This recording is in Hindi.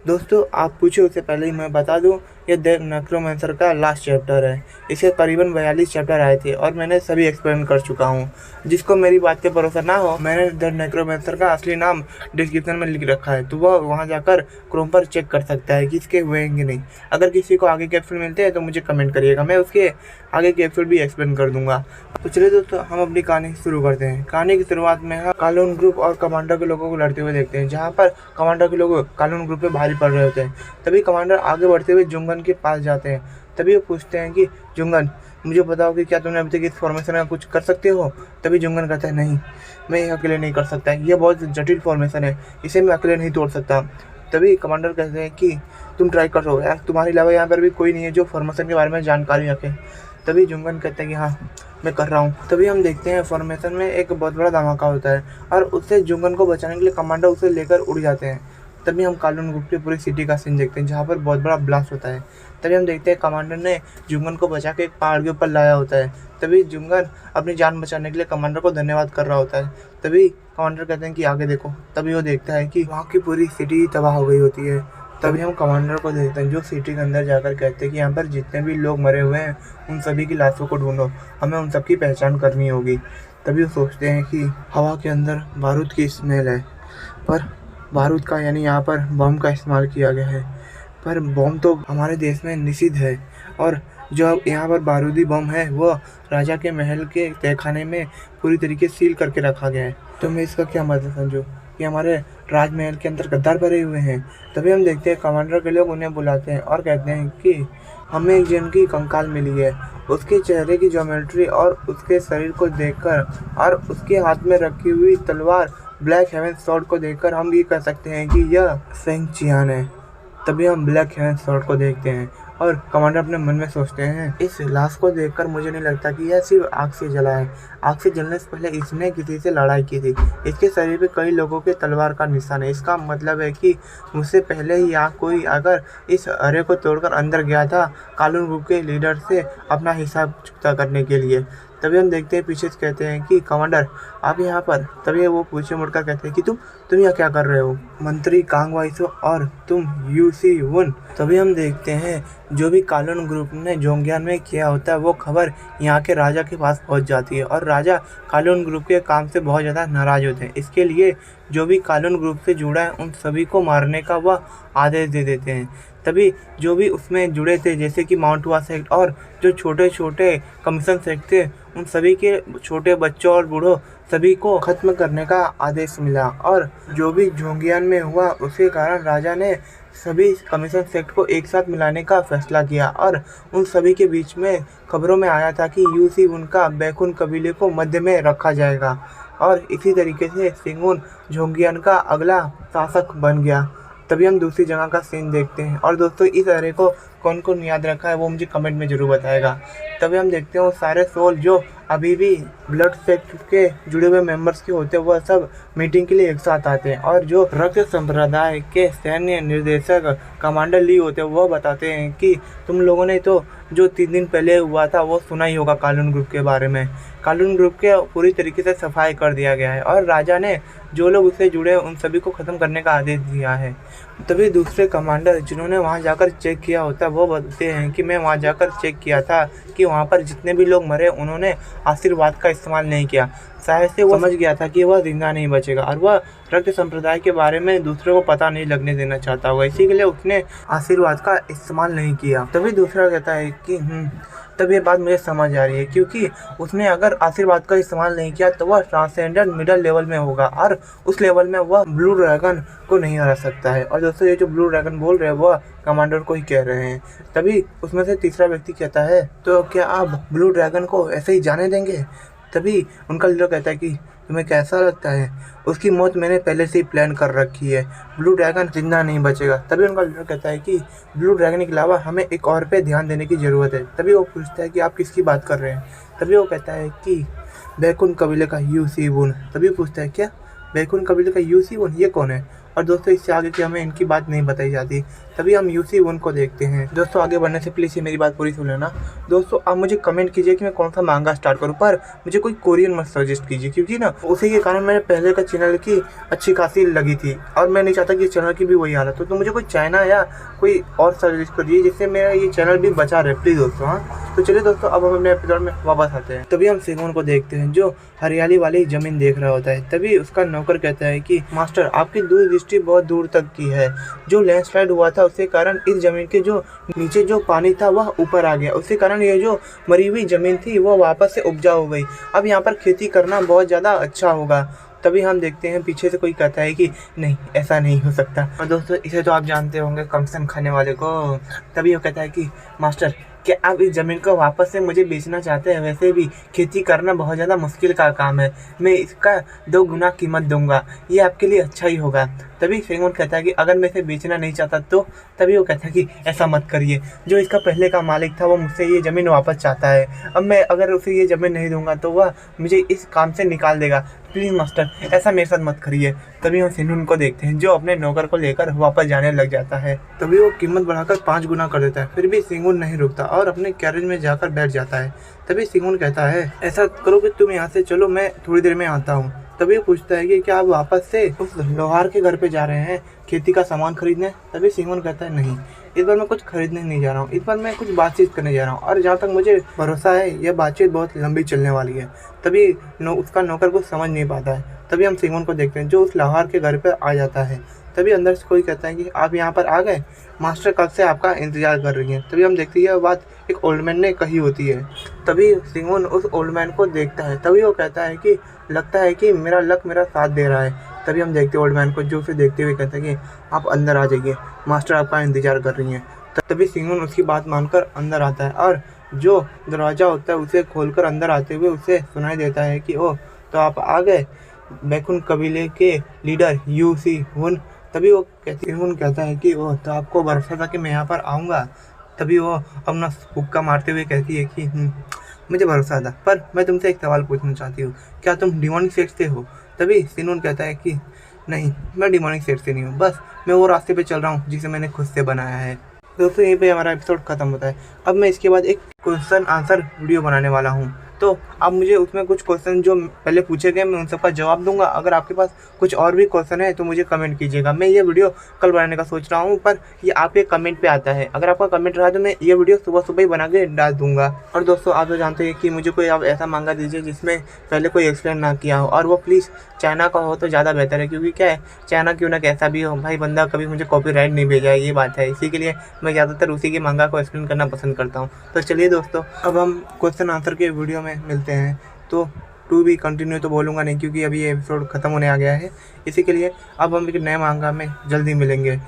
दोस्तों आप पूछे उससे पहले ही मैं बता दूं, ये द नेक्रोमेंसर का लास्ट चैप्टर है। इसके करीबन 42 चैप्टर आए थे और मैंने सभी एक्सप्लेन कर चुका हूँ। जिसको मेरी बात पे भरोसा ना हो, मैंने द नेक्रोमेंसर का असली नाम डिस्क्रिप्शन में लिख रखा है, तो वह वहाँ जाकर क्रोम पर चेक कर सकता है कि इसके हुए हैं कि नहीं। अगर किसी को आगे के एपिसोड मिलते हैं तो मुझे कमेंट करिएगा, मैं उसके आगे के एपिसोड भी एक्सप्लेन कर दूंगा। तो चलिए दोस्तों, हम अपनी कहानी शुरू करते हैं। कहानी की शुरुआत में हम कालून ग्रुप और कमांडर के लोगों को लड़ते हुए देखते हैं, जहाँ पर कमांडर के लोग कालून ग्रुप पे भारी पड़ रहे होते हैं। तभी कमांडर आगे बढ़ते हुए जुंगन के पास जाते हैं। तभी वो पूछते हैं कि जुंगन, मुझे बताओ कि क्या तुमने अभी तक इस फॉर्मेशन का कुछ कर सकते हो। तभी जुंगन कहता है, नहीं, मैं ये अकेले नहीं कर सकता, ये बहुत जटिल फॉर्मेशन है, इसे मैं अकेले नहीं तोड़ सकता। तभी कमांडर कहते हैं कि तुम ट्राई करो यार, तुम्हारे अलावा यहाँ पर भी कोई नहीं है जो फॉर्मेशन के बारे में जानकारी रखे। तभी जुंगन कहता है कि हाँ, मैं कर रहा हूँ। तभी हम देखते हैं फॉर्मेशन में एक बहुत बड़ा धमाका होता है और उससे जुंगन को बचाने के लिए कमांडर उसे लेकर उड़ जाते हैं। तभी हम कालून ग्रुप की पूरी सिटी का सीन देखते हैं, जहाँ पर बहुत बड़ा ब्लास्ट होता है। तभी हम देखते हैं कमांडर ने जुंगन को बचा के एक पहाड़ के ऊपर लाया होता है। तभी जुंगन अपनी जान बचाने के लिए कमांडर को धन्यवाद कर रहा होता है। तभी कमांडर कहते हैं कि आगे देखो। तभी वो देखता है कि वहाँ की पूरी सिटी तबाह हो गई होती है। तभी हम कमांडर को देखते हैं जो सिटी के अंदर जाकर कहते हैं कि यहाँ पर जितने भी लोग मरे हुए हैं उन सभी की लाशों को ढूंढो, हमें उन सबकी पहचान करनी होगी। तभी वो सोचते हैं कि हवा के अंदर बारूद की स्मेल है, पर बारूद का यानी यहाँ पर बम का इस्तेमाल किया गया है, पर बम तो हमारे देश में निषिद्ध है और जो अब यहाँ पर बारूदी बम है वह राजा के महल के तहखाने में पूरी तरीके से सील करके रखा गया है। तो मैं इसका क्या मतलब समझो कि हमारे राजमहल के अंदर गद्दार भरे हुए हैं। तभी हम देखते हैं कमांडर के लोग उन्हें बुलाते हैं और कहते हैं कि हमें एक जन की कंकाल मिली है। उसके चेहरे की ज्योमेट्री और उसके शरीर को देखकर और उसके हाथ में रखी हुई तलवार ब्लैक हेवन स्वॉर्ड को देखकर हम ये कह सकते हैं कि यह फेंग चियान है। तभी हम ब्लैक हेवन स्वॉर्ड को देखते हैं और कमांडर अपने मन में सोचते हैं, इस लाश को देखकर मुझे नहीं लगता कि यह सिर्फ आग से जला है। आग से जलने से पहले इसने किसी से लड़ाई की थी। इसके शरीर पे कई लोगों के तलवार का निशान है। इसका मतलब है कि मुझसे पहले ही यहाँ कोई अगर इस अरे को तोड़कर अंदर गया था कालून ग्रुप के लीडर से अपना हिसाब चुकता करने के लिए। तभी हम देखते हैं पीछे से कहते हैं कि कमांडर आप यहाँ पर। तभी वो पीछे मुड़कर कहते हैं कि तुम यहाँ क्या कर रहे हो, मंत्री कांग वाइसो और तुम यू सी वन। तभी हम देखते हैं जो भी कालून ग्रुप ने जोंगयान में किया होता है वो खबर यहाँ के राजा के पास पहुँच जाती है और राजा कालून ग्रुप के काम से बहुत ज़्यादा नाराज होते हैं। इसके लिए जो भी कालून ग्रुप से जुड़ा है उन सभी को मारने का वह आदेश दे देते हैं। तभी जो भी उसमें जुड़े थे जैसे कि माउंटवा सेक्ट और जो छोटे छोटे कमीशन सेक्ट थे उन सभी के छोटे बच्चों और बूढ़ों सभी को खत्म करने का आदेश मिला। और जो भी जोंगयान में हुआ उसके कारण राजा ने सभी कमीशन सेक्ट को एक साथ मिलाने का फैसला किया और उन सभी के बीच में खबरों में आया था कि यूसी उनका बैकुन कबीले को मध्य में रखा जाएगा और इसी तरीके से सिंगुन जोंगयान का अगला शासक बन गया। तभी हम दूसरी जगह का सीन देखते हैं और दोस्तों इस अरे को कौन कौन याद रखा है वो मुझे कमेंट में ज़रूर बताएगा। तभी हम देखते हैं वो सारे सोल जो अभी भी ब्लड सेक्ट के जुड़े हुए मेंबर्स के होते हैं वह सब मीटिंग के लिए एक साथ आते हैं और जो रक्त संप्रदाय के सैन्य निर्देशक कमांडर ली होते हैं वह बताते हैं कि तुम लोगों ने तो जो 3 दिन पहले हुआ था वो सुना ही होगा कालून ग्रुप के बारे में। कालून ग्रुप के पूरी तरीके से सफाई कर दिया गया है और राजा ने जो लोग उससे जुड़े हैं उन सभी को ख़त्म करने का आदेश दिया है। तभी दूसरे कमांडर जिन्होंने वहां जाकर चेक किया होता है वो बताते हैं कि मैं वहां जाकर चेक किया था कि वहां पर जितने भी लोग मरे उन्होंने आशीर्वाद का इस्तेमाल नहीं किया। शायद से वो समझ गया था कि वह जिंदा नहीं बचेगा और वह रक्त संप्रदाय के बारे में दूसरों को पता नहीं लगने देना चाहता होगा, इसी के लिए उसने आशीर्वाद का इस्तेमाल नहीं किया। तभी दूसरा कहता है कि तब ये बात मुझे समझ आ रही है, क्योंकि उसने अगर आशीर्वाद का इस्तेमाल नहीं किया तो वह ट्रांसेंडेंट मिडल लेवल में होगा और उस लेवल में वह ब्लू ड्रैगन को नहीं हरा सकता है। और दोस्तों ये जो ब्लू ड्रैगन बोल रहे हैं वह कमांडर को ही कह रहे हैं। तभी उसमें से तीसरा व्यक्ति कहता है, तो क्या आप ब्लू ड्रैगन को ऐसे ही जाने देंगे। तभी उनका लीडर कहता है कि तुम्हें कैसा लगता है, उसकी मौत मैंने पहले से ही प्लान कर रखी है, ब्लू ड्रैगन जिंदा नहीं बचेगा। तभी उनका लीडर कहता है कि ब्लू ड्रैगन के अलावा हमें एक और पे ध्यान देने की ज़रूरत है। तभी वो पूछता है कि आप किसकी बात कर रहे हैं। तभी वो कहता है कि बैकुन कबीले का यू सी वुन। तभी पूछता है क्या बैकुन कबीले का यू सी वुन, ये कौन है। और दोस्तों इससे आगे की हमें इनकी बात नहीं बताई जाती। तभी हम यूसी वन को देखते हैं। दोस्तों आगे बढ़ने से प्लीज़ ये मेरी बात पूरी सुन लेना। दोस्तों आप मुझे कमेंट कीजिए कि मैं कौन सा मांगा स्टार्ट करूँ, पर मुझे कोई कोरियन मत सजेस्ट कीजिए, क्योंकि ना उसी के कारण मैंने पहले का चैनल की अच्छी खासी लगी थी और मैं नहीं चाहता कि चैनल की भी वही हालत हो। तो मुझे कोई चाइना या कोई और सजेस्ट करिए जिससे मेरा ये चैनल भी बचा रहे प्लीज़ दोस्तों। हाँ तो चलिए दोस्तों अब हम अपने एपिसोड में वापस आते हैं। तभी हम सेगुन को देखते हैं जो हरियाली वाली जमीन देख रहा होता है। तभी उसका नौकर कहता है कि मास्टर आपकी दूरदृष्टि बहुत दूर तक की है। जो लैंडस्लाइड हुआ था उसके कारण इस जमीन के जो नीचे जो पानी था वह ऊपर आ गया, उसके कारण ये जो मरी हुई जमीन थी वह वापस से उपजाऊ हो गई। अब यहाँ पर खेती करना बहुत ज़्यादा अच्छा होगा। तभी हम देखते हैं पीछे से कोई कहता है कि नहीं ऐसा नहीं हो सकता। और दोस्तों इसे तो आप जानते होंगे कमसन खाने वाले को। तभी वो कहता है कि मास्टर क्या आप इस ज़मीन को वापस से मुझे बेचना चाहते हैं? वैसे भी खेती करना बहुत ज़्यादा मुश्किल का काम है, मैं इसका 2 गुना कीमत दूंगा, ये आपके लिए अच्छा ही होगा। तभी सेगुन कहता है कि अगर मैं इसे बेचना नहीं चाहता तो? तभी वो कहता है कि ऐसा मत करिए, जो इसका पहले का मालिक था वो मुझसे ये ज़मीन वापस चाहता है। अब मैं अगर उसे ये ज़मीन नहीं दूंगा तो वह मुझे इस काम से निकाल देगा। प्लीज़ मास्टर ऐसा मेरे साथ मत करिए। तभी हम सेगुन को देखते हैं जो अपने नौकर को लेकर वापस जाने लग जाता है। तभी वो कीमत बढ़ाकर 5 गुना कर देता है, फिर भी सेगुन नहीं रुकता और अपने कैरेज में जाकर बैठ जाता है। तभी सेगुन कहता है ऐसा करो कि तुम यहाँ से चलो, मैं थोड़ी देर में आता हूँ। तभी वो पूछता है कि क्या आप वापस से उस लोहार के घर पे जा रहे हैं खेती का सामान खरीदने? तभी सेगुन कहता है नहीं, इस बार मैं कुछ खरीदने नहीं जा रहा हूँ, इस बार मैं कुछ बातचीत करने जा रहा हूँ और जहाँ तक मुझे भरोसा है यह बातचीत बहुत लंबी चलने वाली है। तभी उसका नौकर कुछ समझ नहीं पाता है। तभी हम सेगुन को देखते हैं जो उस लोहार के घर पर आ जाता है। तभी अंदर से कोई कहता है कि आप यहाँ पर आ गए, मास्टर कब से आपका इंतजार कर रही हैं। तभी हम देखते हैं यह बात एक ओल्ड मैन ने कही होती है। तभी सेगुन उस ओल्ड मैन को देखता है। तभी वो कहता है कि लगता है कि मेरा लक मेरा साथ दे रहा है। तभी हम देखते हैं ओल्ड मैन को जो उसे देखते हुए कहता है कि आप अंदर आ जाइए, मास्टर आपका इंतजार कर रही हैं। तभी सेगुन उसकी बात मानकर अंदर आता है और जो दरवाज़ा होता है उसे खोलकर अंदर आते हुए उसे सुनाई देता है कि ओह तो आप आ गए, बैकुन कबीले के लीडर यूसी वन। तभी वो कहता है कि ओह तो आपको भरोसा था कि मैं यहाँ पर आऊँगा? तभी वो अपना हुक्का मारते हुए कहती है कि मुझे भरोसा था, पर मैं तुमसे एक सवाल पूछना चाहती हूँ, क्या तुम डिमोनिक सेट से हो? तभी सेगुन कहता है कि नहीं, मैं डिमोनिक सेट से नहीं हूँ, बस मैं वो रास्ते पे चल रहा हूँ जिसे मैंने खुद से बनाया है। दोस्तों यहीं पे हमारा एपिसोड ख़त्म होता है। अब मैं इसके बाद एक क्वेश्चन आंसर वीडियो बनाने वाला हूँ, तो अब मुझे उसमें कुछ क्वेश्चन जो पहले पूछे गए मैं उन सबका जवाब दूंगा। अगर आपके पास कुछ और भी क्वेश्चन है तो मुझे कमेंट कीजिएगा। मैं ये वीडियो कल बनाने का सोच रहा हूँ, पर ये आपके कमेंट पे आता है। अगर आपका कमेंट रहा तो मैं ये वीडियो सुबह सुबह ही बना के डाल दूंगा। और दोस्तों आप तो जानते हैं कि मुझे कोई आप ऐसा मांगा दीजिए जिसमें पहले कोई एक्सप्लेन ना किया हो, और वो प्लीज़ चाइना का हो तो ज़्यादा बेहतर है, क्योंकि क्या है चाइना क्यों ना कैसा भी हो भाई, बंदा कभी मुझे कॉपीराइट नहीं भेजा है, ये बात है। इसी के लिए मैं ज़्यादातर उसी के मांगा को एक्सप्लेन करना पसंद करता हूँ। तो चलिए दोस्तों अब हम क्वेश्चन आंसर के वीडियो में मिलते हैं। तो टू भी कंटिन्यू तो बोलूँगा नहीं, क्योंकि अभी ये एपिसोड ख़त्म होने आ गया है। इसी के लिए अब हम एक नए मांगा में जल्दी मिलेंगे।